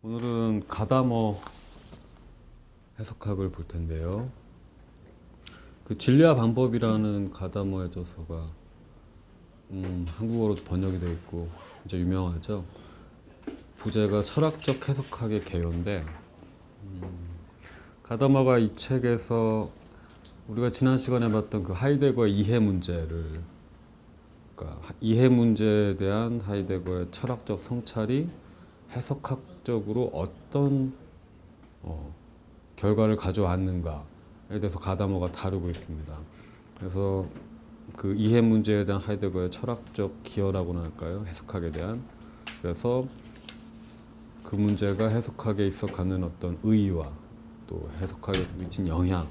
오늘은 가다머 해석학을 볼 텐데요. 그 진리와 방법이라는 가다머의 저서가 한국어로도 번역이 되어 있고 이제 유명하죠. 부제가 철학적 해석학의 개요인데 가다머가 이 책에서 우리가 지난 시간에 봤던 그 하이데거의 이해 문제를, 그러니까 이해 문제에 대한 하이데거의 철학적 성찰이 해석학적으로 어떤 결과를 가져왔는가에 대해서 가다머가 다루고 있습니다. 그래서 그 이해 문제에 대한 하이데거의 철학적 기여라고나 할까요? 해석학에 대한. 그래서 그 문제가 해석학에 있어 갖는 어떤 의의와 또 해석학에 미친 영향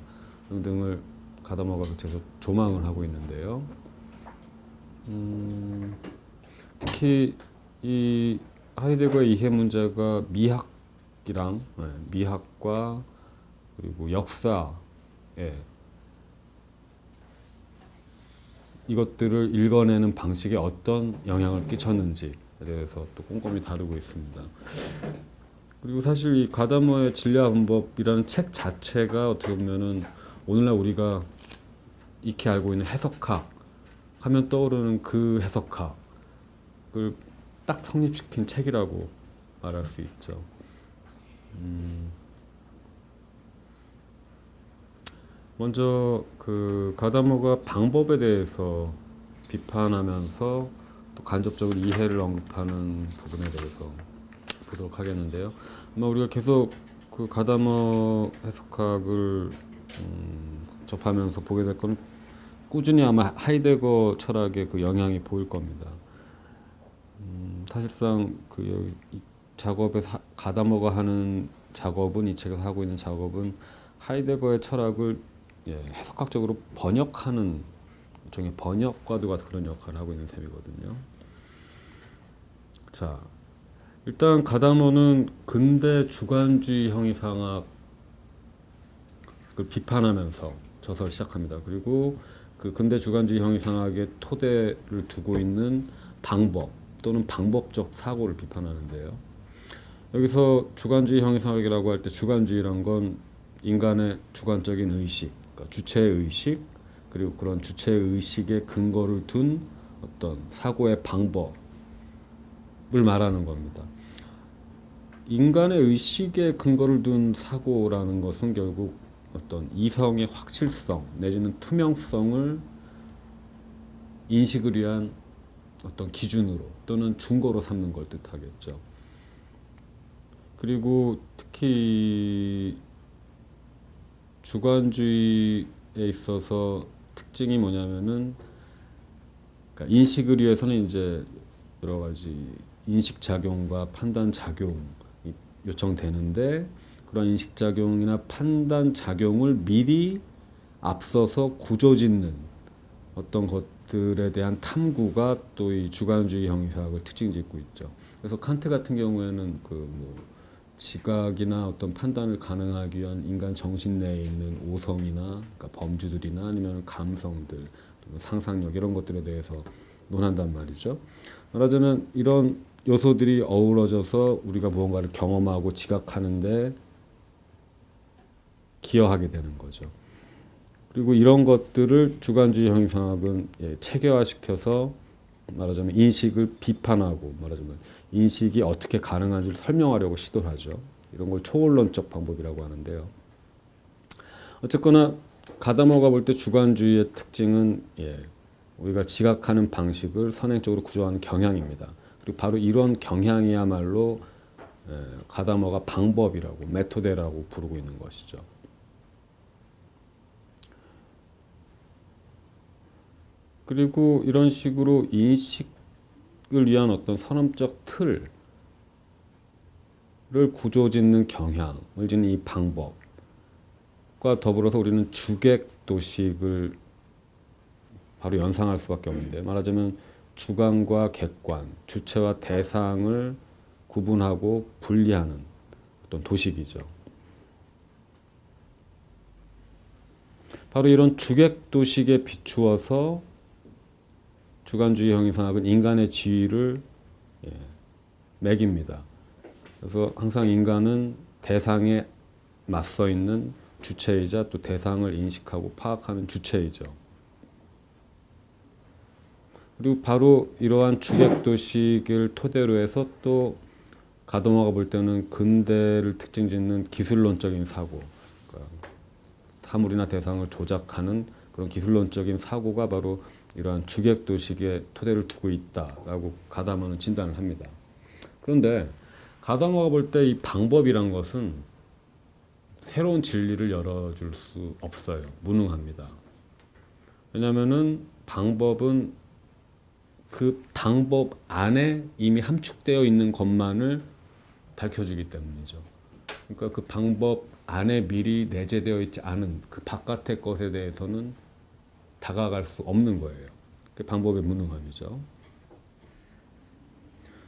등등을 가다머가 그 책에서 조망을 하고 있는데요. 특히 이 하이데거의 이해 문제가 미학과 그리고 역사에 이것들을 읽어내는 방식에 어떤 영향을 끼쳤는지에 대해서 또 꼼꼼히 다루고 있습니다. 그리고 사실 이 가다머의 진리와 방법이라는 책 자체가 어떻게 보면은 오늘날 우리가 익히 알고 있는 해석학 하면 떠오르는 그 해석학을 딱 성립시킨 책이라고 말할 수 있죠. 먼저 그 가다머가 방법에 대해서 비판하면서 또 간접적으로 이해를 언급하는 부분에 대해서 보도록 하겠는데요. 아마 우리가 계속 그 가다머 해석학을 접하면서 보게 될 건 꾸준히 아마 하이데거 철학의 그 영향이 보일 겁니다. 사실상 그 이 작업에 가다머가 하는 작업은, 이 책에서 하고 있는 작업은 하이데거의 철학을 해석학적으로 번역하는 일종의 번역과도 같은 그런 역할을 하고 있는 셈이거든요. 자, 일단 가다머는 근대 주관주의 형이상학을 비판하면서 저서를 시작합니다. 그리고 그 근대 주관주의 형이상학의 토대를 두고 있는 방법 또는 방법적 사고를 비판하는데요. 여기서 주관주의 형이상학이라고 할 때 주관주의란 건 인간의 주관적인 의식, 그러니까 주체의 의식, 그리고 그런 주체의 의식에 근거를 둔 어떤 사고의 방법을 말하는 겁니다. 인간의 의식에 근거를 둔 사고라는 것은 결국 어떤 이성의 확실성 내지는 투명성을 인식을 위한 어떤 기준으로 또는 중거로 삼는 걸 뜻하겠죠. 그리고 특히 주관주의에 있어서 특징이 뭐냐면은, 그러니까 인식을 위해서는 이제 여러 가지 인식 작용과 판단 작용이 요청되는데, 그런 인식 작용이나 판단 작용을 미리 앞서서 구조짓는 어떤 것들에 대한 탐구가 또 이 주관주의 형이상학을 특징 짓고 있죠. 그래서 칸트 같은 경우에는 지각이나 어떤 판단을 가능하기 위한 인간 정신 내에 있는 오성이나, 그러니까 범주들이나 아니면 감성들, 상상력 이런 것들에 대해서 논한단 말이죠. 말하자면 이런 요소들이 어우러져서 우리가 무언가를 경험하고 지각하는데 기여하게 되는 거죠. 그리고 이런 것들을 주관주의 형이상학은 체계화시켜서 말하자면 인식을 비판하고, 말하자면 인식이 어떻게 가능한지를 설명하려고 시도를 하죠. 이런 걸 초월론적 방법이라고 하는데요. 어쨌거나 가다머가 볼 때 주관주의의 특징은 우리가 지각하는 방식을 선행적으로 구조하는 경향입니다. 그리고 바로 이런 경향이야말로 가다머가 방법이라고, 메토데라고 부르고 있는 것이죠. 그리고 이런 식으로 인식을 위한 어떤 선언적 틀을 구조짓는 경향을 짓는 이 방법과 더불어서 우리는 주객도식을 바로 연상할 수밖에 없는데, 말하자면 주관과 객관, 주체와 대상을 구분하고 분리하는 어떤 도식이죠. 바로 이런 주객도식에 비추어서 주관주의 형이상학은 인간의 지위를 매깁니다. 그래서 항상 인간은 대상에 맞서 있는 주체이자 또 대상을 인식하고 파악하는 주체이죠. 그리고 바로 이러한 주객도식을 토대로 해서 또 가다모가 볼 때는 근대를 특징 짓는 기술론적인 사고, 그러니까 사물이나 대상을 조작하는 그런 기술론적인 사고가 바로 이러한 주객도식의 토대를 두고 있다라고 가다모는 진단을 합니다. 그런데 가다모가 볼 때 이 방법이란 것은 새로운 진리를 열어줄 수 없어요. 무능합니다. 왜냐하면은 방법은 그 방법 안에 이미 함축되어 있는 것만을 밝혀주기 때문이죠. 그러니까 그 방법 안에 미리 내재되어 있지 않은 그 바깥의 것에 대해서는 다가갈 수 없는 거예요. 그 방법의 무능함이죠.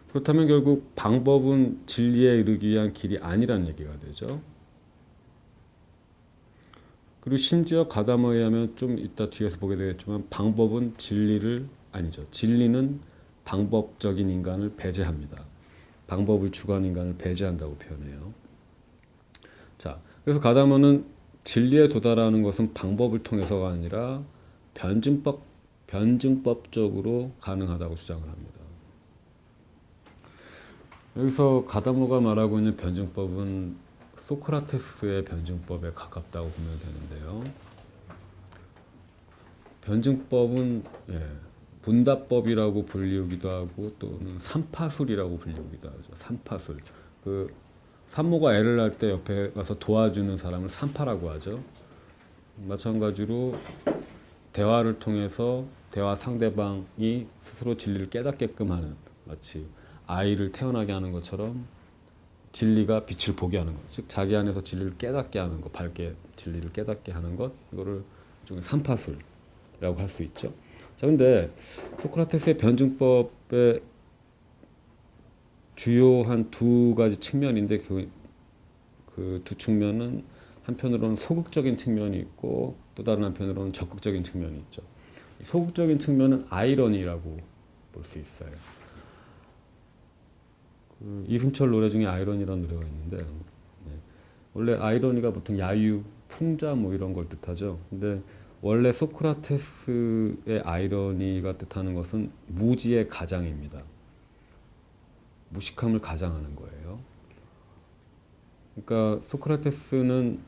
그렇다면 결국 방법은 진리에 이르기 위한 길이 아니란 얘기가 되죠. 그리고 심지어 가다모에 의하면 좀 이따 뒤에서 보게 되겠지만 방법은 진리를 아니죠. 진리는 방법적인 인간을 배제합니다. 방법을 추구하는 인간을 배제한다고 표현해요. 자, 그래서 가다모는 진리에 도달하는 것은 방법을 통해서가 아니라 변증법적으로 가능하다고 주장을 합니다. 여기서 가다모가 말하고 있는 변증법은 소크라테스의 변증법에 가깝다고 보면 되는데요. 변증법은 분다법이라고 불리우기도 하고 또는 삼파술이라고 불리우기도 하죠. 삼파술. 그 산모가 애를 낳을 때 옆에 가서 도와주는 사람을 산파라고 하죠. 마찬가지로 대화를 통해서 대화 상대방이 스스로 진리를 깨닫게끔 하는, 마치 아이를 태어나게 하는 것처럼 진리가 빛을 보게 하는 것, 즉 자기 안에서 진리를 깨닫게 하는 것, 밝게 진리를 깨닫게 하는 것, 이거를 일종의 삼파술이라고 할 수 있죠. 자, 근데 소크라테스의 변증법의 주요한 두 가지 측면인데 그 두 측면은 한편으로는 소극적인 측면이 있고 또 다른 한편으로는 적극적인 측면이 있죠. 소극적인 측면은 아이러니라고 볼 수 있어요. 그 이승철 노래 중에 아이러니라는 노래가 있는데 원래 아이러니가 보통 야유, 풍자 뭐 이런 걸 뜻하죠. 근데 원래 소크라테스의 아이러니가 뜻하는 것은 무지의 가장입니다. 무식함을 가장하는 거예요. 그러니까 소크라테스는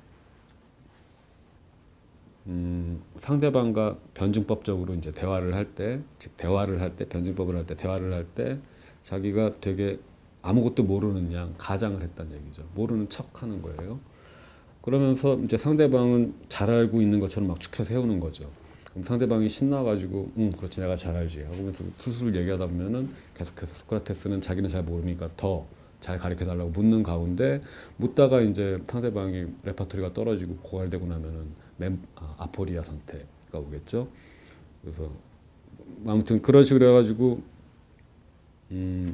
상대방과 변증법적으로 이제 대화를 할 때, 즉 대화를 할 때, 변증법을 할 때, 대화를 할 때 자기가 되게 아무것도 모르는 양 가장을 했다는 얘기죠. 모르는 척하는 거예요. 그러면서 이제 상대방은 잘 알고 있는 것처럼 막 추켜 세우는 거죠. 그럼 상대방이 신나가지고 그렇지 내가 잘 알지 하면서 수술 얘기하다 보면은 계속해서 소크라테스는 자기는 잘 모르니까 더 잘 가르쳐 달라고 묻는 가운데 묻다가 이제 상대방이 레퍼토리가 떨어지고 고갈되고 나면은 아포리아 상태가 오겠죠. 그래서 아무튼 그런 식으로 해가지고 이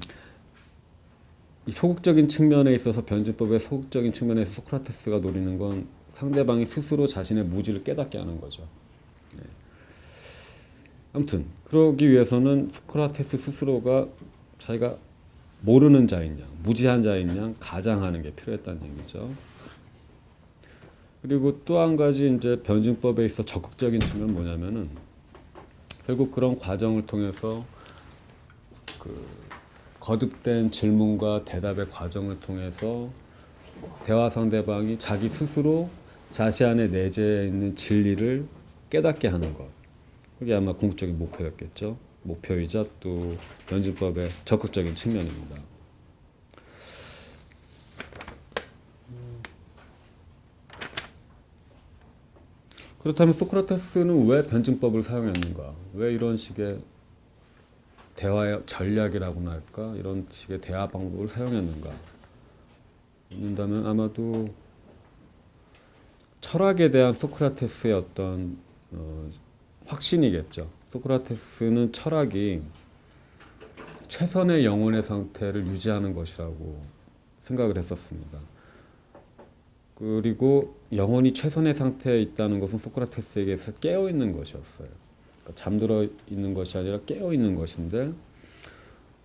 소극적인 측면에 있어서 변증법의 소극적인 측면에서 소크라테스가 노리는 건 상대방이 스스로 자신의 무지를 깨닫게 하는 거죠. 네. 아무튼 그러기 위해서는 소크라테스 스스로가 자기가 모르는 자인 양, 무지한 자인 양 가장하는 게 필요했다는 얘기죠. 그리고 또 한 가지 이제 변증법에 있어 적극적인 측면 뭐냐면은 결국 그런 과정을 통해서 그 거듭된 질문과 대답의 과정을 통해서 대화 상대방이 자기 스스로 자시 안에 내재해 있는 진리를 깨닫게 하는 것. 그게 아마 궁극적인 목표였겠죠. 목표이자 또 변증법의 적극적인 측면입니다. 그렇다면 소크라테스는 왜 변증법을 사용했는가? 왜 이런 식의 대화의 전략이라고나 할까? 이런 식의 대화 방법을 사용했는가? 묻는다면 아마도 철학에 대한 소크라테스의 어떤 확신이겠죠. 소크라테스는 철학이 최선의 영혼의 상태를 유지하는 것이라고 생각을 했었습니다. 그리고 영혼이 최선의 상태에 있다는 것은 소크라테스에게서 깨어있는 것이었어요. 그러니까 잠들어 있는 것이 아니라 깨어있는 것인데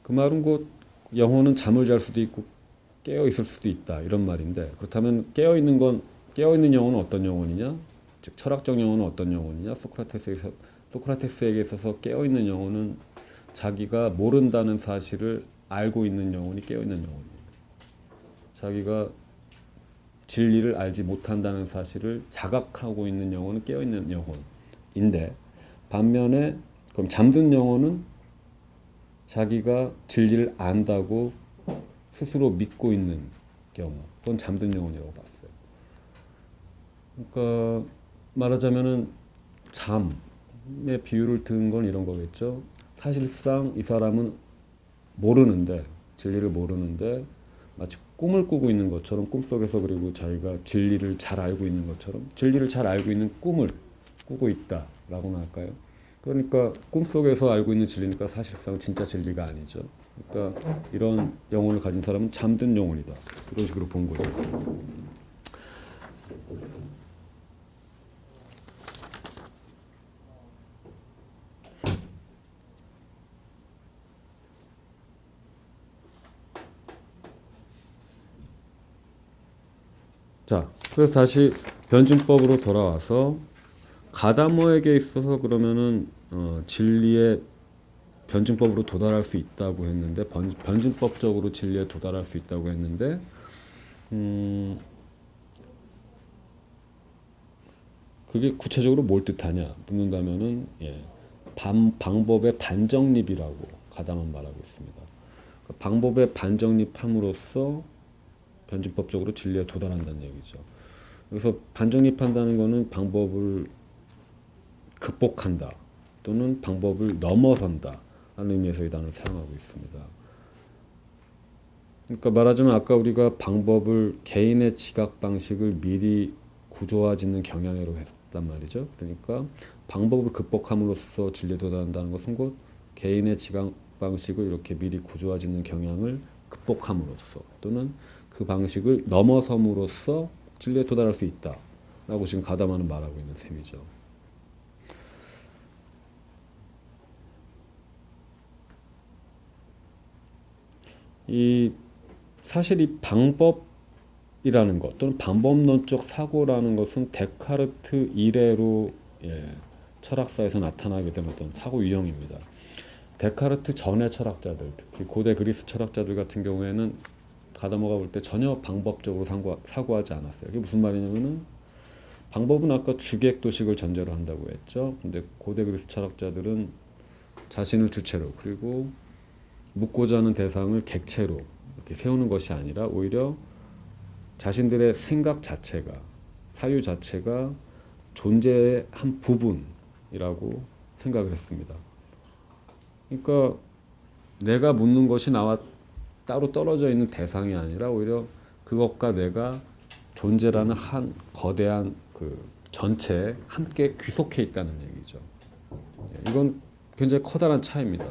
그 말은 곧 영혼은 잠을 잘 수도 있고 깨어 있을 수도 있다 이런 말인데, 그렇다면 깨어 있는 영혼은 어떤 영혼이냐? 즉 철학적 영혼은 어떤 영혼이냐? 소크라테스에게 있어서 깨어 있는 영혼은 자기가 모른다는 사실을 알고 있는 영혼이 깨어 있는 영혼이에요. 자기가 진리를 알지 못한다는 사실을 자각하고 있는 영혼은 깨어 있는 영혼인데, 반면에 그럼 잠든 영혼은 자기가 진리를 안다고 스스로 믿고 있는 경우, 그건 잠든 영혼이라고 봤어요. 그러니까 말하자면은 잠의 비유를 든 건 이런 거겠죠. 사실상 이 사람은 모르는데, 진리를 모르는데 마치 꿈을 꾸고 있는 것처럼, 꿈속에서 그리고 자기가 진리를 잘 알고 있는 것처럼 진리를 잘 알고 있는 꿈을 꾸고 있다라고나 할까요? 그러니까 꿈속에서 알고 있는 진리니까 사실상 진짜 진리가 아니죠. 그러니까 이런 영혼을 가진 사람은 잠든 영혼이다, 이런 식으로 본 거죠. 자, 그래서 다시 변증법으로 돌아와서 가다모에게 있어서 그러면은 진리의 변증법으로 도달할 수 있다고 했는데, 변증법적으로 진리에 도달할 수 있다고 했는데, 그게 구체적으로 뭘 뜻하냐 묻는다면은, 방법의 반정립이라고 가다만 말하고 있습니다. 그러니까 방법의 반정립함으로써 변증법적으로 진리에 도달한다는 얘기죠. 그래서 반정립한다는 것은 방법을 극복한다 또는 방법을 넘어선다 라는 의미에서 이 단어를 사용하고 있습니다. 그러니까 말하자면 아까 우리가 방법을 개인의 지각 방식을 미리 구조화짓는 경향으로 했단 말이죠. 그러니까 방법을 극복함으로써 진리에 도달한다는 것은 곧 개인의 지각 방식을 이렇게 미리 구조화짓는 경향을 극복함으로써 또는 그 방식을 넘어섬으로써 진리에 도달할 수 있다라고 지금 가다마는 말하고 있는 셈이죠. 사실 이 방법이라는 것 또는 방법론적 사고라는 것은 데카르트 이래로 철학사에서 나타나게 된 어떤 사고 유형입니다. 데카르트 전의 철학자들, 특히 고대 그리스 철학자들 같은 경우에는 가다모가 볼 때 전혀 방법적으로 사고하지 않았어요. 이게 무슨 말이냐면은, 방법은 아까 주객도식을 전제로 한다고 했죠. 근데 고대 그리스 철학자들은 자신을 주체로 그리고 묻고자 하는 대상을 객체로 이렇게 세우는 것이 아니라 오히려 자신들의 생각 자체가, 사유 자체가 존재의 한 부분이라고 생각을 했습니다. 그러니까 내가 묻는 것이 나와 따로 떨어져 있는 대상이 아니라 오히려 그것과 내가 존재라는 한 거대한 그 전체에 함께 귀속해 있다는 얘기죠. 이건 굉장히 커다란 차이입니다.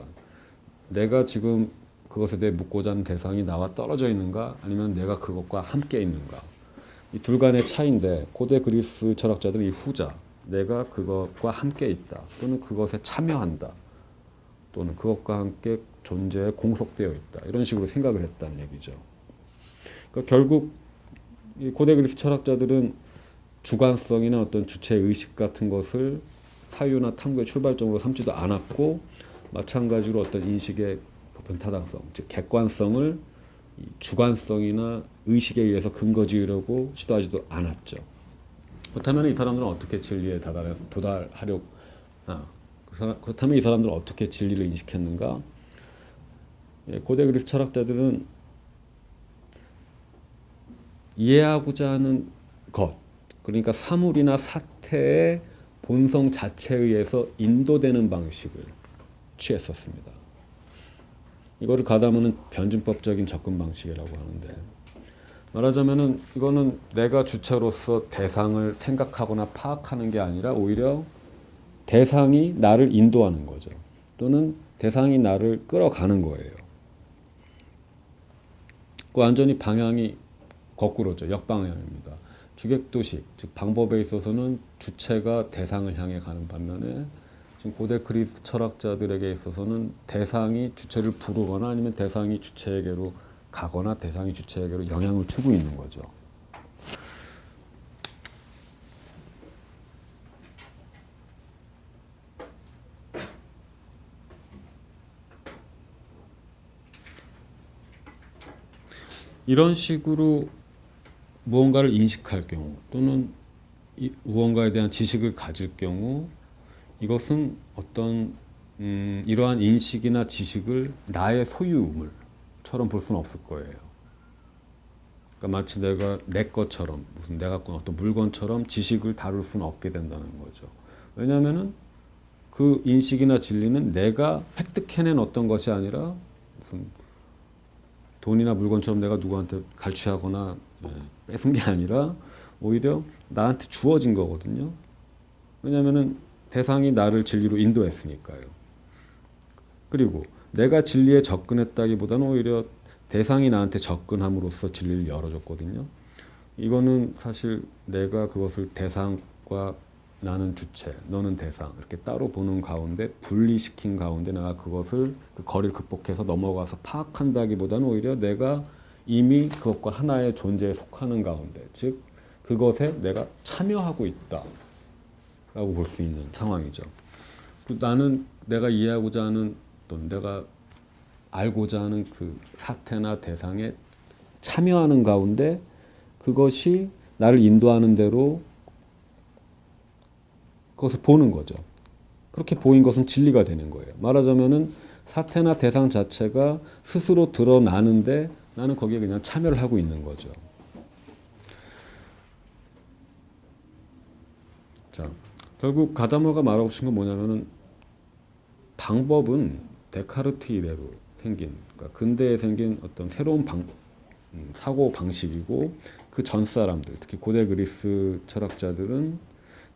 내가 지금 그것에 대해 묻고자 하는 대상이 나와 떨어져 있는가, 아니면 내가 그것과 함께 있는가. 이 둘 간의 차이인데, 고대 그리스 철학자들은 이 후자, 내가 그것과 함께 있다 또는 그것에 참여한다 또는 그것과 함께 존재에 공속되어 있다, 이런 식으로 생각을 했다는 얘기죠. 그러니까 결국 이 고대 그리스 철학자들은 주관성이나 어떤 주체 의식 같은 것을 사유나 탐구의 출발점으로 삼지도 않았고, 마찬가지로 어떤 인식의 보편타당성, 즉 객관성을 주관성이나 의식에 의해서 근거지으려고 시도하지도 않았죠. 그렇다면 이 사람들은 어떻게 진리에 도달하려고, 그렇다면 이 사람들은 어떻게 진리를 인식했는가? 고대 그리스 철학자들은 이해하고자 하는 것, 그러니까 사물이나 사태의 본성 자체에 의해서 인도되는 방식을 취했었습니다. 이거를 가다모는 변증법적인 접근 방식이라고 하는데, 말하자면은 이거는 내가 주체로서 대상을 생각하거나 파악하는 게 아니라 오히려 대상이 나를 인도하는 거죠. 또는 대상이 나를 끌어가는 거예요. 그 완전히 방향이 거꾸로죠. 역방향입니다. 주객도식, 즉 방법에 있어서는 주체가 대상을 향해 가는 반면에 지금 고대 그리스 철학자들에게 있어서는 대상이 주체를 부르거나 아니면 대상이 주체에게로 가거나 대상이 주체에게로 영향을 주고 있는 거죠. 이런 식으로 무언가를 인식할 경우 또는 무언가에 대한 지식을 가질 경우 이것은 어떤 이러한 인식이나 지식을 나의 소유물처럼 볼 수는 없을 거예요. 그러니까 마치 내 것처럼 무슨 내가 갖고 있는 어떤 물건처럼 지식을 다룰 수는 없게 된다는 거죠. 왜냐하면은 그 인식이나 진리는 내가 획득해낸 어떤 것이 아니라 무슨 돈이나 물건처럼 내가 누구한테 갈취하거나 뺏은 게 아니라 오히려 나한테 주어진 거거든요. 왜냐하면은 대상이 나를 진리로 인도했으니까요. 그리고 내가 진리에 접근했다기보다는 오히려 대상이 나한테 접근함으로써 진리를 열어줬거든요. 이거는 사실 내가 그것을 대상과 나는 주체, 너는 대상 이렇게 따로 보는 가운데 분리시킨 가운데 내가 그것을 그 거리를 극복해서 넘어가서 파악한다기보다는 오히려 내가 이미 그것과 하나의 존재에 속하는 가운데, 즉 그것에 내가 참여하고 있다라고 볼 수 있는 상황이죠. 나는 내가 이해하고자 하는 또는 내가 알고자 하는 그 사태나 대상에 참여하는 가운데 그것이 나를 인도하는 대로 그것을 보는 거죠. 그렇게 보인 것은 진리가 되는 거예요. 말하자면은 사태나 대상 자체가 스스로 드러나는데 나는 거기에 그냥 참여를 하고 있는 거죠. 자, 결국 가다머가 말하고 싶은 건 뭐냐면은 방법은 데카르트 이래로 생긴, 그러니까 근대에 생긴 어떤 새로운 사고 방식이고 그 전 사람들, 특히 고대 그리스 철학자들은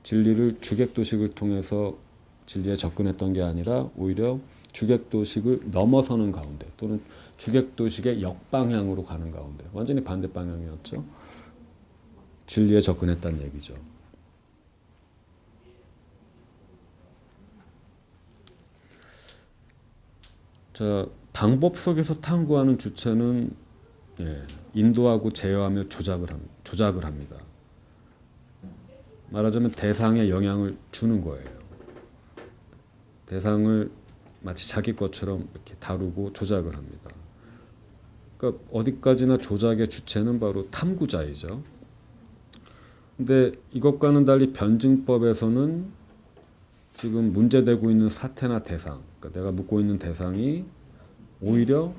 진리를 주객도식을 통해서 진리에 접근했던 게 아니라 오히려 주객도식을 넘어서는 가운데 또는 주객도식의 역방향으로 가는 가운데 완전히 반대 방향이었죠. 진리에 접근했다는 얘기죠. 자, 방법 속에서 탐구하는 주체는 인도하고 제어하며 조작을 합니다. 말하자면 대상에 영향을 주는 거예요. 대상을 마치 자기 것처럼 이렇게 다루고 조작을 합니다. 그러니까 어디까지나 조작의 주체는 바로 탐구자이죠. 근데 이것과는 달리 변증법에서는 지금 문제되고 있는 사태나 대상, 그러니까 내가 묻고 있는 대상이 오히려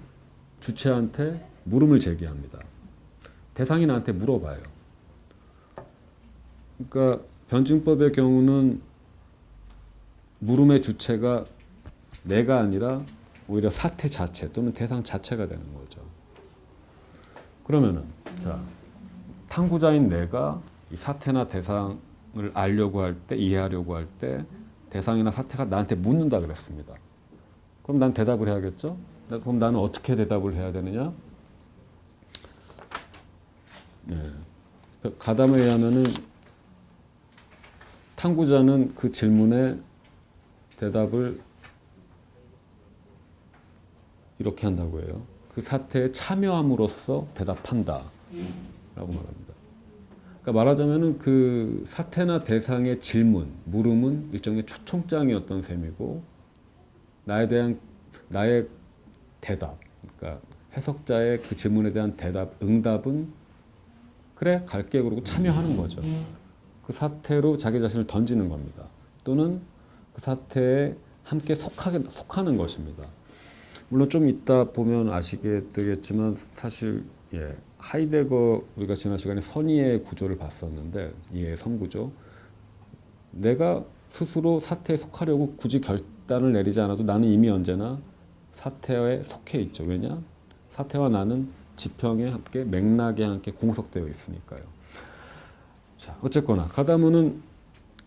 주체한테 물음을 제기합니다. 대상이 나한테 물어봐요. 그러니까 변증법의 경우는 물음의 주체가 내가 아니라 오히려 사태 자체 또는 대상 자체가 되는 거죠. 그러면은 자, 탐구자인 내가 이 사태나 대상을 알려고 할 때, 이해하려고 할 때 대상이나 사태가 나한테 묻는다 그랬습니다. 그럼 난 대답을 해야겠죠? 그럼 나는 어떻게 대답을 해야 되느냐? 가담에 의하면은 탐구자는 그 질문에 대답을 이렇게 한다고 해요. 그 사태에 참여함으로써 대답한다 라고 말합니다. 그러니까 말하자면은 그 사태나 대상의 질문, 물음은 일종의 초청장이었던 셈이고 나에 대한 나의 대답, 그러니까 해석자의 그 질문에 대한 대답, 응답은 그래 갈게 그러고 참여하는 거죠. 그 사태로 자기 자신을 던지는 겁니다. 또는 그 사태에 함께 속하는 것입니다. 물론 좀 이따 보면 아시게 되겠지만 사실 하이데거 우리가 지난 시간에 선의의 구조를 봤었는데 이해의 선구조, 내가 스스로 사태에 속하려고 굳이 결단을 내리지 않아도 나는 이미 언제나 사태에 속해 있죠. 왜냐? 사태와 나는 지평에 함께 맥락에 함께 공석되어 있으니까요. 자, 어쨌거나 가다문은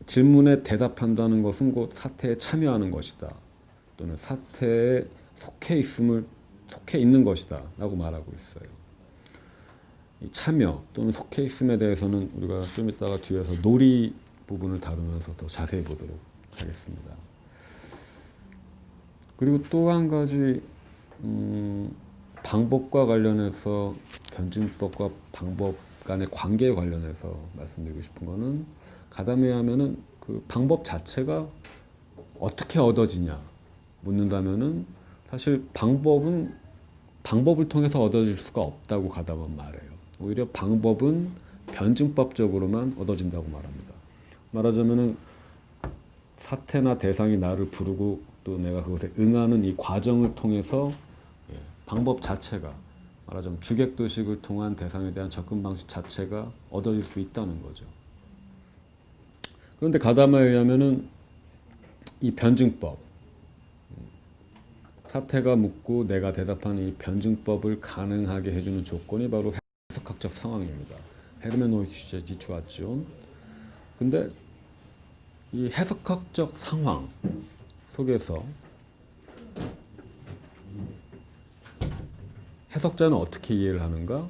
질문에 대답한다는 것은 곧 사태에 참여하는 것이다. 또는 사태에 속해 있는 것이다 라고 말하고 있어요. 이 참여 또는 속해 있음에 대해서는 우리가 좀 이따가 뒤에서 놀이 부분을 다루면서 더 자세히 보도록 하겠습니다. 그리고 또 한 가지 방법과 관련해서 변증법과 방법 간의 관계에 관련해서 말씀드리고 싶은 거는 가담에 하면은 그 방법 자체가 어떻게 얻어지냐 묻는다면은 사실 방법은 방법을 통해서 얻어질 수가 없다고 가담은 말해요. 오히려 방법은 변증법적으로만 얻어진다고 말합니다. 말하자면은 사태나 대상이 나를 부르고 또 내가 그것에 응하는 이 과정을 통해서 방법 자체가 말하자면 주객도식을 통한 대상에 대한 접근 방식 자체가 얻어질 수 있다는 거죠. 그런데 가다마에 의하면은 이 변증법, 사태가 묻고 내가 대답하는 이 변증법을 가능하게 해주는 조건이 바로 해석학적 상황입니다. 헤르메노이티스의 지추아치온. 근데 이 해석학적 상황 속에서 해석자는 어떻게 이해를 하는가?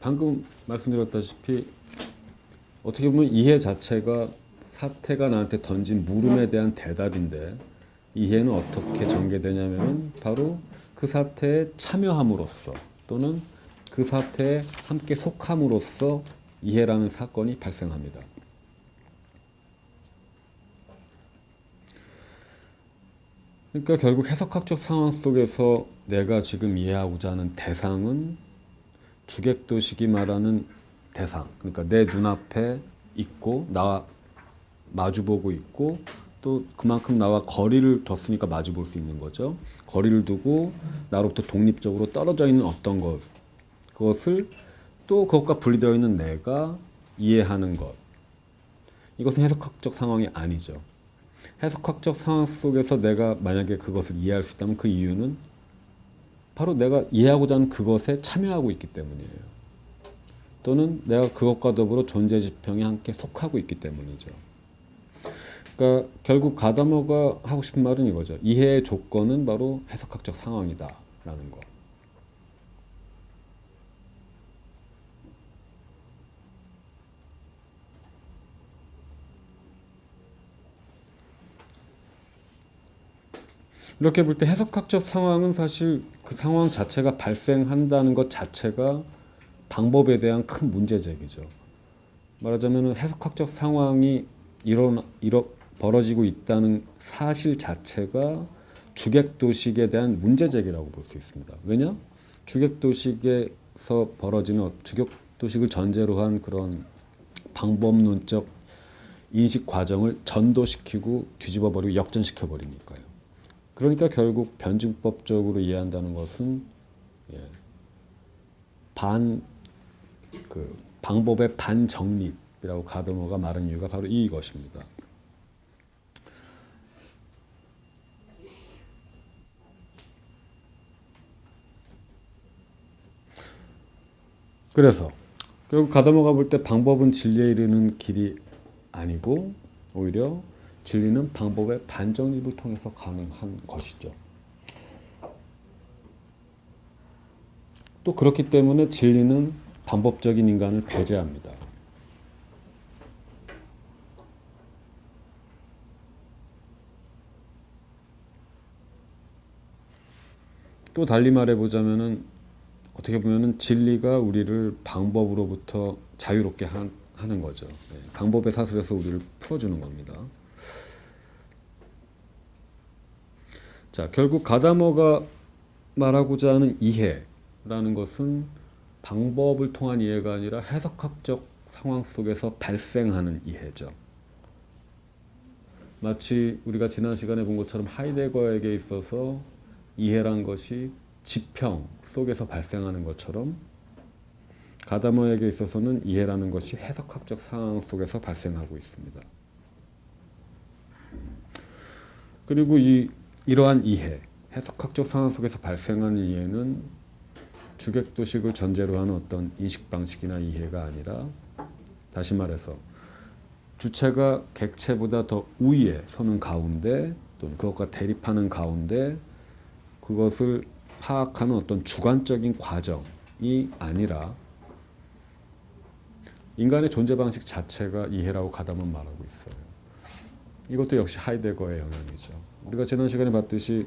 방금 말씀드렸다시피 어떻게 보면 이해 자체가 사태가 나한테 던진 물음에 대한 대답인데 이해는 어떻게 전개되냐면 바로 그 사태에 참여함으로써 또는 그 사태에 함께 속함으로써 이해라는 사건이 발생합니다. 그러니까 결국 해석학적 상황 속에서 내가 지금 이해하고자 하는 대상은 주객도식이 말하는 대상, 그러니까 내 눈앞에 있고 나와 마주보고 있고 또 그만큼 나와 거리를 뒀으니까 마주볼 수 있는 거죠. 거리를 두고 나로부터 독립적으로 떨어져 있는 어떤 것, 그것을 또 그것과 분리되어 있는 내가 이해하는 것. 이것은 해석학적 상황이 아니죠. 해석학적 상황 속에서 내가 만약에 그것을 이해할 수 있다면 그 이유는 바로 내가 이해하고자 하는 그것에 참여하고 있기 때문이에요. 또는 내가 그것과 더불어 존재 지평에 함께 속하고 있기 때문이죠. 그러니까 결국 가다머가 하고 싶은 말은 이거죠. 이해의 조건은 바로 해석학적 상황이다라는 거. 이렇게 볼 때 해석학적 상황은 사실 그 상황 자체가 발생한다는 것 자체가 방법에 대한 큰 문제제기죠. 말하자면 해석학적 상황이 벌어지고 있다는 사실 자체가 주객도식에 대한 문제제기라고 볼 수 있습니다. 왜냐? 주객도식에서 벌어지는 주객도식을 전제로 한 그런 방법론적 인식 과정을 전도시키고 뒤집어버리고 역전시켜버리니까요. 그러니까 결국 변증법적으로 이해한다는 것은 방법의 반정립이라고 가드머가 말한 이유가 바로 이것입니다. 그래서 결국 가드머가 볼 때 방법은 진리에 이르는 길이 아니고 오히려 진리는 방법의 반정립을 통해서 가능한 것이죠. 또 그렇기 때문에 진리는 반법적인 인간을 배제합니다. 또 달리 말해보자면은 어떻게 보면은 진리가 우리를 방법으로부터 자유롭게 하는 거죠. 방법의 사슬에서 우리를 풀어주는 겁니다. 자, 결국 가다머가 말하고자 하는 이해라는 것은 방법을 통한 이해가 아니라 해석학적 상황 속에서 발생하는 이해죠. 마치 우리가 지난 시간에 본 것처럼 하이데거에게 있어서 이해란 것이 지평 속에서 발생하는 것처럼 가다머에게 있어서는 이해라는 것이 해석학적 상황 속에서 발생하고 있습니다. 그리고 이러한 이해, 해석학적 상황 속에서 발생하는 이해는 주객도식을 전제로 하는 어떤 인식 방식이나 이해가 아니라 다시 말해서 주체가 객체보다 더 우위에 서는 가운데 또는 그것과 대립하는 가운데 그것을 파악하는 어떤 주관적인 과정이 아니라 인간의 존재 방식 자체가 이해라고 가담은 말하고 있어요. 이것도 역시 하이데거의 영향이죠. 우리가 지난 시간에 봤듯이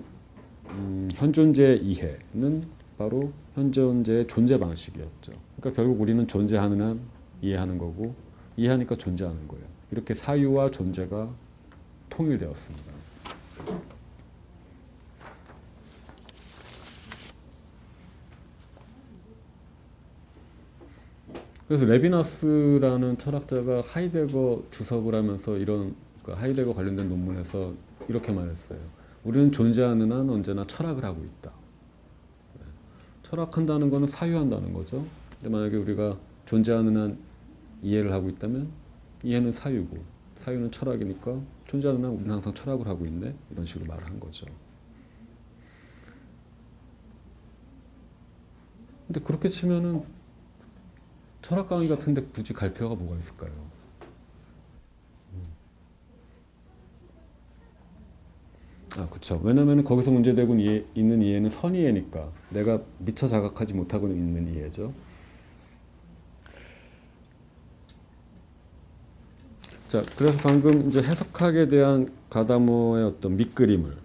현존재 이해는 바로 현존재의 존재 방식이었죠. 그러니까 결국 우리는 존재하는 한 이해하는 거고 이해하니까 존재하는 거예요. 이렇게 사유와 존재가 통일되었습니다. 그래서 레비나스라는 철학자가 하이데거 주석을 하면서 이런 하이데거 관련된 논문에서 이렇게 말했어요. 우리는 존재하는 한 언제나 철학을 하고 있다. 철학한다는 것은 사유한다는 거죠. 근데 만약에 우리가 존재하는 한 이해를 하고 있다면 이해는 사유고 사유는 철학이니까 존재하는 한 우리는 항상 철학을 하고 있네. 이런 식으로 말을 한 거죠. 근데 그렇게 치면은 철학 강의 같은데 굳이 갈 필요가 뭐가 있을까요? 그쵸. 왜냐면 거기서 문제되고 있는 이해는 선이해니까 내가 미처 자각하지 못하고 있는 이해죠. 자, 그래서 방금 이제 해석학에 대한 가다모의 어떤 밑그림을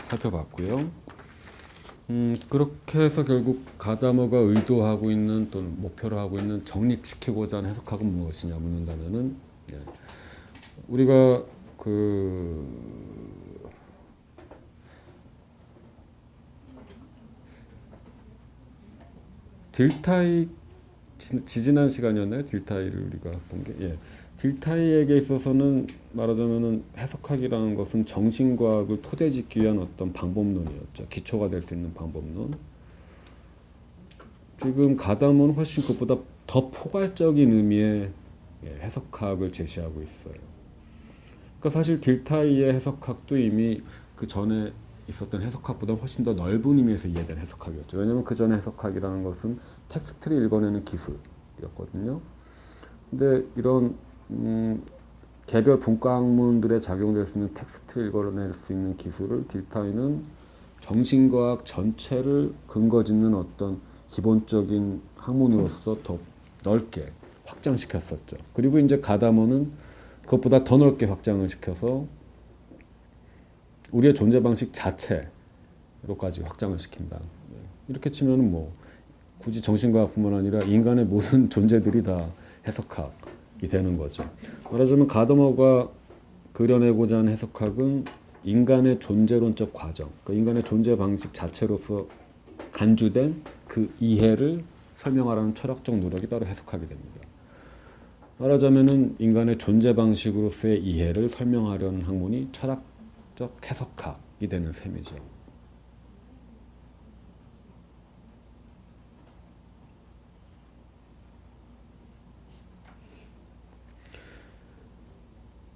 살펴봤고요. 그렇게 해서 결국 가다모가 의도하고 있는 또는 목표로 하고 있는 정립시키고자 하는 해석학은 무엇이냐 묻는다면은 우리가 딜타이 지지난 시간이었나요? 딜타이를 우리가 본 게 딜타이에게 있어서는 말하자면은 해석학이라는 것은 정신과학을 토대짓기 위한 어떤 방법론이었죠. 기초가 될 수 있는 방법론. 지금 가담은 훨씬 그것보다 더 포괄적인 의미의 해석학을 제시하고 있어요. 그러니까 사실 딜타이의 해석학도 이미 그 전에 있었던 해석학보다 훨씬 더 넓은 의미에서 이해된 해석학이었죠. 왜냐하면 그 전에 해석학이라는 것은 텍스트를 읽어내는 기술이었거든요. 근데 이런 개별 분과학문들에 작용될 수 있는 텍스트를 읽어낼 수 있는 기술을 딜타이는 정신과학 전체를 근거짓는 어떤 기본적인 학문으로서 더 넓게 확장시켰었죠. 그리고 이제 가다모는 그것보다 더 넓게 확장을 시켜서 우리의 존재 방식 자체로까지 확장을 시킨다. 이렇게 치면은 뭐 굳이 정신과학뿐만 아니라 인간의 모든 존재들이 다 해석학이 되는 거죠. 말하자면 가다모가 그려내고자 하는 해석학은 인간의 존재론적 과정, 그러니까 인간의 존재 방식 자체로서 간주된 그 이해를 설명하라는 철학적 노력이 바로 해석학이 됩니다. 말하자면은 인간의 존재 방식으로서의 이해를 설명하려는 학문이 철학적 해석학이 되는 셈이죠.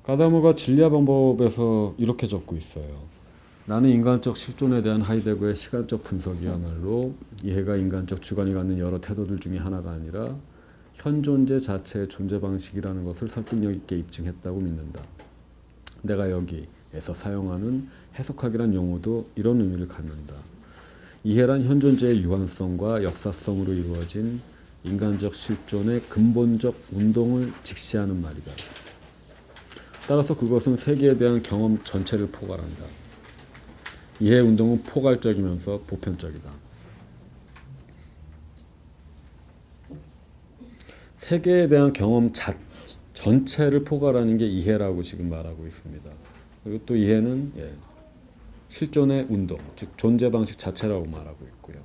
가다모가 진리화 방법에서 이렇게 적고 있어요. 나는 인간적 실존에 대한 하이데거의 시간적 분석이야말로 이해가 인간적 주관이 갖는 여러 태도들 중에 하나가 아니라 현존재 자체의 존재 방식이라는 것을 설득력 있게 입증했다고 믿는다. 내가 여기에서 사용하는 해석학이란 용어도 이런 의미를 갖는다. 이해란 현존재의 유한성과 역사성으로 이루어진 인간적 실존의 근본적 운동을 직시하는 말이다. 따라서 그것은 세계에 대한 경험 전체를 포괄한다. 이해 운동은 포괄적이면서 보편적이다. 세계에 대한 경험 전체를 포괄하는 게 이해라고 지금 말하고 있습니다. 그리고 또 이해는 실존의 운동, 즉 존재 방식 자체라고 말하고 있고요.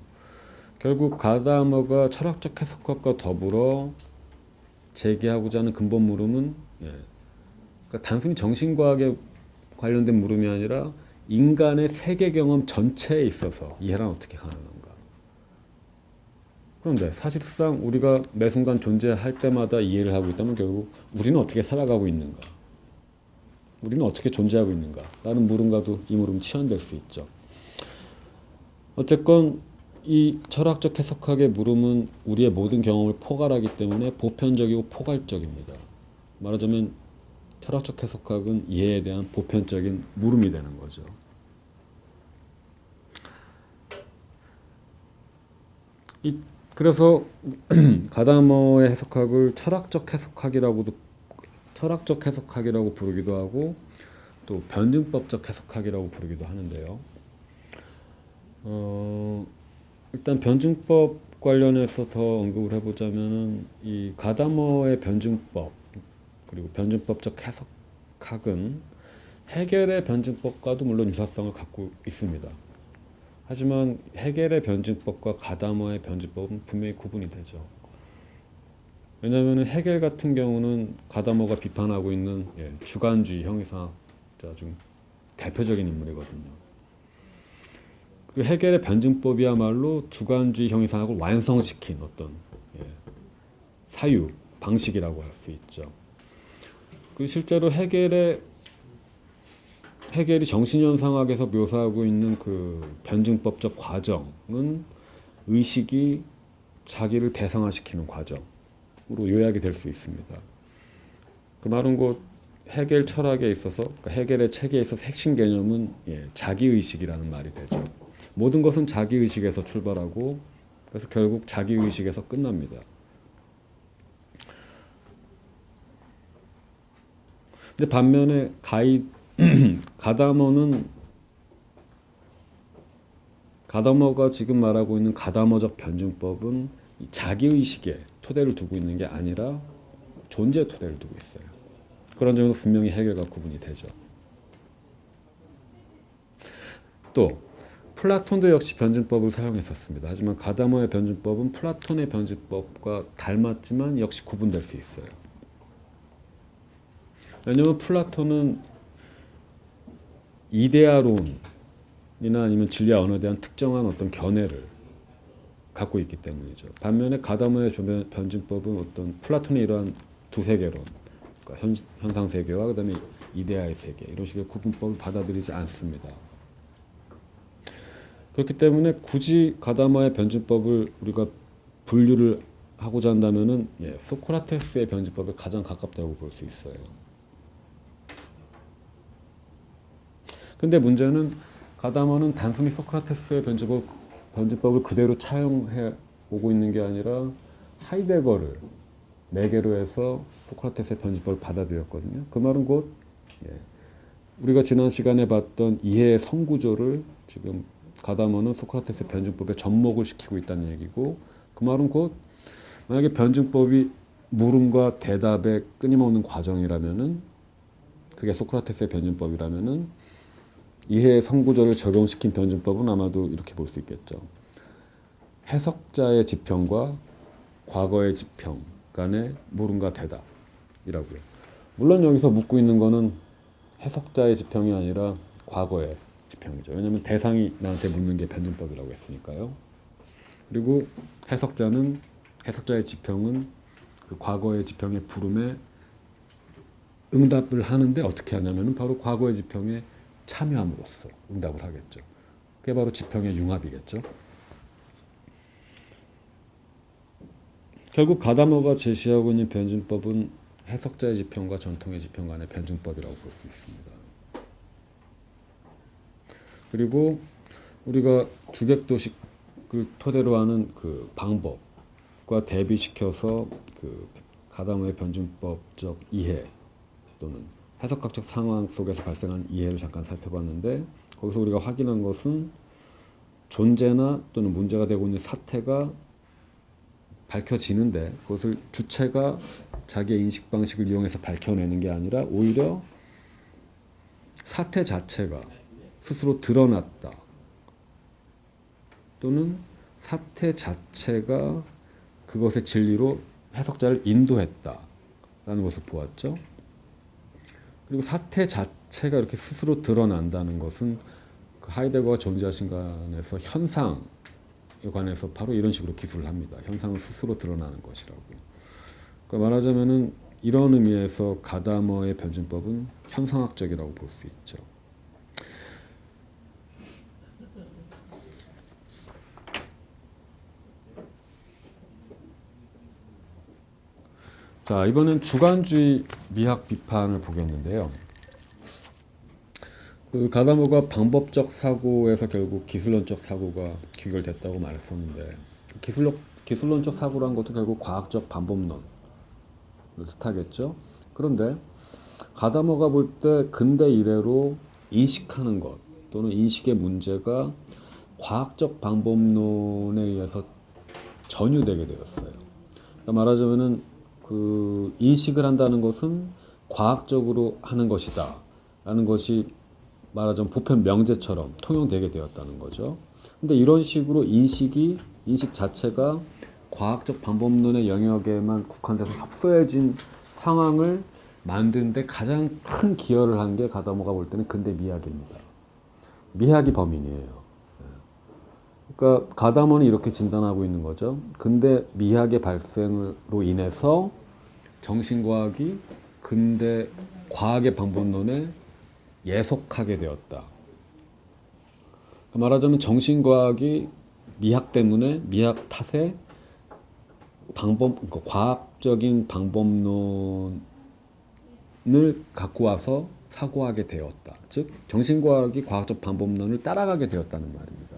결국 가다모가 철학적 해석학과 더불어 제기하고자 하는 근본 물음은 그러니까 단순히 정신과학에 관련된 물음이 아니라 인간의 세계 경험 전체에 있어서 이해란 어떻게 가능한가? 그런데 사실상 우리가 매 순간 존재할 때마다 이해를 하고 있다면 결국 우리는 어떻게 살아가고 있는가? 우리는 어떻게 존재하고 있는가? 라는 물음과도 이 물음이 치환될 수 있죠. 어쨌건 이 철학적 해석학의 물음은 우리의 모든 경험을 포괄하기 때문에 보편적이고 포괄적입니다. 말하자면 철학적 해석학은 이해에 대한 보편적인 물음이 되는 거죠. 그래서 가다모의 해석학을 철학적 해석학이라고 부르기도 하고 또 변증법적 해석학이라고 부르기도 하는데요. 일단 변증법 관련해서 더 언급을 해보자면은 이 가다머의 변증법 그리고 변증법적 해석학은 해겔의 변증법과도 물론 유사성을 갖고 있습니다. 하지만 해겔의 변증법과 가다머의 변증법은 분명히 구분이 되죠. 왜냐하면 해겔 같은 경우는 가다머가 비판하고 있는 주관주의 형이상학자 중 대표적인 인물이거든요. 그리고 해겔의 변증법이야말로 주관주의 형이상학을 완성시킨 어떤 사유, 방식이라고 할 수 있죠. 그리고 실제로 해겔이 정신현상학에서 묘사하고 있는 그 변증법적 과정은 의식이 자기를 대상화시키는 과정으로 요약이 될 수 있습니다. 그 말은 곧 해겔 철학에 있어서, 그러니까 해겔의 책에 있어서 핵심 개념은 자기의식이라는 말이 되죠. 모든 것은 자기의식에서 출발하고 그래서 결국 자기의식에서 끝납니다. 근데 반면에 가다머가 지금 말하고 있는 가다머적 변증법은 이 자기의식에 토대를 두고 있는 게 아니라 존재의 토대를 두고 있어요. 그런 점에서 분명히 해결과 구분이 되죠. 또 플라톤도 역시 변증법을 사용했었습니다. 하지만 가다머의 변증법은 플라톤의 변증법과 닮았지만 역시 구분될 수 있어요. 왜냐하면 플라톤은 이데아론이나 아니면 진리와 언어에 대한 특정한 어떤 견해를 갖고 있기 때문이죠. 반면에 가다머의 변증법은 어떤 플라톤의 이러한 두세계론, 그러니까 현상 세계와 그다음에 이데아의 세계 이런 식의 구분법을 받아들이지 않습니다. 그렇기 때문에 굳이 가다머의 변증법을 우리가 분류를 하고자 한다면은 소크라테스의 변증법에 가장 가깝다고 볼 수 있어요. 근데 문제는 가다머는 단순히 소크라테스의 변증법을 그대로 차용해 오고 있는 게 아니라 하이데거를 매개로 해서 소크라테스의 변증법을 받아들였거든요. 그 말은 곧 우리가 지난 시간에 봤던 이해의 성구조를 지금 가다머는 소크라테스의 변증법에 접목을 시키고 있다는 얘기고, 그 말은 곧 만약에 변증법이 물음과 대답의 끊임없는 과정이라면은, 그게 소크라테스의 변증법이라면은 이해의 성구조를 적용시킨 변증법은 아마도 이렇게 볼 수 있겠죠. 해석자의 지평과 과거의 지평 간의 물음과 대답이라고요. 물론 여기서 묻고 있는 거는 해석자의 지평이 아니라 과거의 지평이죠. 왜냐하면 대상이 나한테 묻는 게 변증법이라고 했으니까요. 그리고 해석자의 지평은 그 과거의 지평의 부름에 응답을 하는데 어떻게 하냐면은 바로 과거의 지평에 참여함으로써 응답을 하겠죠. 그게 바로 지평의 융합이겠죠. 결국 가다머가 제시하고 있는 변증법은 해석자의 지평과 전통의 지평 간의 변증법이라고 볼 수 있습니다. 그리고 우리가 주객도식을 토대로 하는 그 방법과 대비시켜서 그 가다머의 변증법적 이해 또는 해석학적 상황 속에서 발생한 이해를 잠깐 살펴봤는데, 거기서 우리가 확인한 것은 존재나 또는 문제가 되고 있는 사태가 밝혀지는데 그것을 주체가 자기의 인식 방식을 이용해서 밝혀내는 게 아니라 오히려 사태 자체가 스스로 드러났다 또는 사태 자체가 그것의 진리로 해석자를 인도했다라는 것을 보았죠. 그리고 사태 자체가 이렇게 스스로 드러난다는 것은 그 하이데거가 존재하신 간에서 현상에 관해서 바로 이런 식으로 기술을 합니다. 현상은 스스로 드러나는 것이라고. 그러니까 말하자면은 이런 의미에서 가다머의 변증법은 현상학적이라고 볼 수 있죠. 자, 이번엔 주관주의 미학 비판을 보겠는데요. 그 가다머가 방법적 사고에서 결국 기술론적 사고가 귀결됐다고 말했었는데, 기술론적 사고란 것도 결국 과학적 방법론을 뜻하겠죠. 그런데 가다머가 볼 때 근대 이래로 인식하는 것 또는 인식의 문제가 과학적 방법론에 의해서 전유되게 되었어요. 그러니까 말하자면은 그 인식을 한다는 것은 과학적으로 하는 것이다 라는 것이 말하자면 보편 명제처럼 통용되게 되었다는 거죠. 근데 이런 식으로 인식 자체가 과학적 방법론의 영역에만 국한돼서 협소해진 상황을 만드는데 가장 큰 기여를 한 게 가다모가 볼 때는 근대 미학입니다. 미학이 범인이에요. 그러니까 가다모는 이렇게 진단하고 있는 거죠. 근대 미학의 발생으로 인해서 정신과학이 근대 과학의 방법론에 예속하게 되었다. 말하자면 정신과학이 미학 때문에 미학 탓에 그러니까 과학적인 방법론을 갖고 와서 사고하게 되었다. 즉 정신과학이 과학적 방법론을 따라가게 되었다는 말입니다.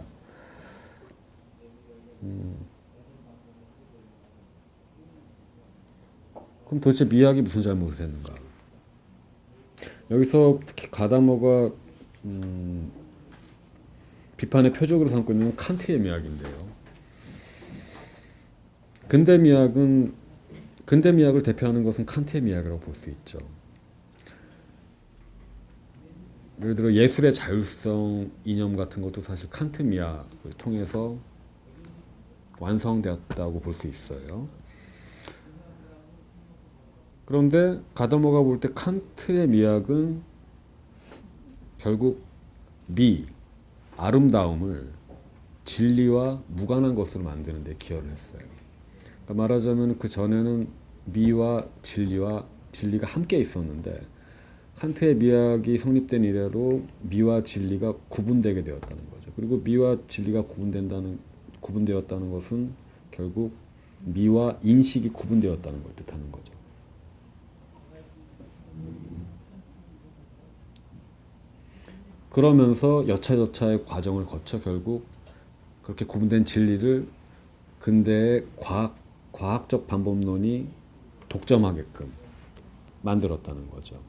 그럼 도대체 미학이 무슨 잘못을 했는가? 여기서 특히 가다모가 비판의 표적으로 삼고 있는 칸트의 미학인데요. 근대 미학을 대표하는 것은 칸트의 미학이라고 볼 수 있죠. 예를 들어 예술의 자율성 이념 같은 것도 사실 칸트 미학을 통해서 완성되었다고 볼 수 있어요. 그런데 가다모가 볼 때 칸트의 미학은 결국 아름다움을 진리와 무관한 것으로 만드는 데 기여를 했어요. 그러니까 말하자면 그 전에는 미와 진리가 함께 있었는데 칸트의 미학이 성립된 이래로 미와 진리가 구분되게 되었다는 거죠. 그리고 미와 진리가 구분되었다는 것은 결국 미와 인식이 구분되었다는 걸 뜻하는 거죠. 그러면서 여차저차의 과정을 거쳐 결국 그렇게 구분된 진리를 근대의 과학적 방법론이 독점하게끔 만들었다는 거죠.